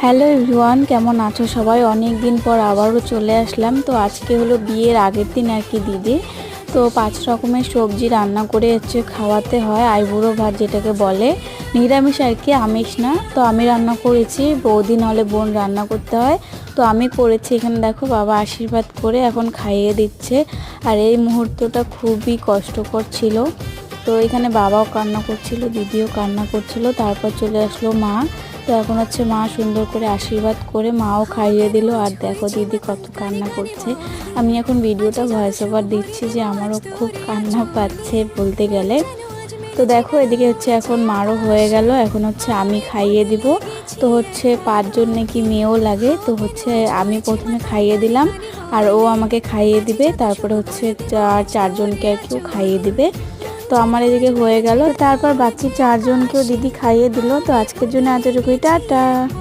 Hello everyone, কেমন আছো সবাই? অনেক দিন পর আবারও চলে আসলাম। তো আজকে হলো বিয়ের আগের দিন আর কি দিদি তো 5 রকমের সবজি রান্না করে খাওয়াতে হয়, আইবুড়ো ভাত যেটাকে বলে, নিরামিষ আর কি, আমিষ না। তো আমি রান্না করেছি, বৌদি নাহলে বোন রান্না করতে হয়, তো আমি করেছি। এখানে দেখো বাবা আশীর্বাদ করে এখন খাইয়ে দিচ্ছে। আর এই মুহূর্তটা খুবই কষ্টকর ছিল। তো এখানে বাবাও কান্না করছিল, দিদিও কান্না করছিল, তারপর চলে আসলো মা। তো এখন মা সুন্দর করে আশীর্বাদ করে মাও খাইয়ে দিল। আর দেখো দিদি কত কান্না করছে। আমি এখন ভিডিওটা ভয়েস ওভার দিচ্ছি যে আমারও খুব কান্না পাচ্ছে বলতে গেলে। তো দেখো এদিকে এখন মারও হয়ে গেল, এখন আমি খাইয়ে দিব। তো 5 জন নাকি মেয়েও লাগে, তো আমি প্রথমে খাইয়ে দিলাম আর ও আমাকে খাইয়ে দিবে, তারপরে 4 জনকে আর কেউ খাইয়ে দিবে। তো আমার এদিকে হয়ে গেল, তারপর বাকি 4 জনকেও দিদি খাইয়ে দিল। তো আজকের জন্য এতটুকুই, টাটা।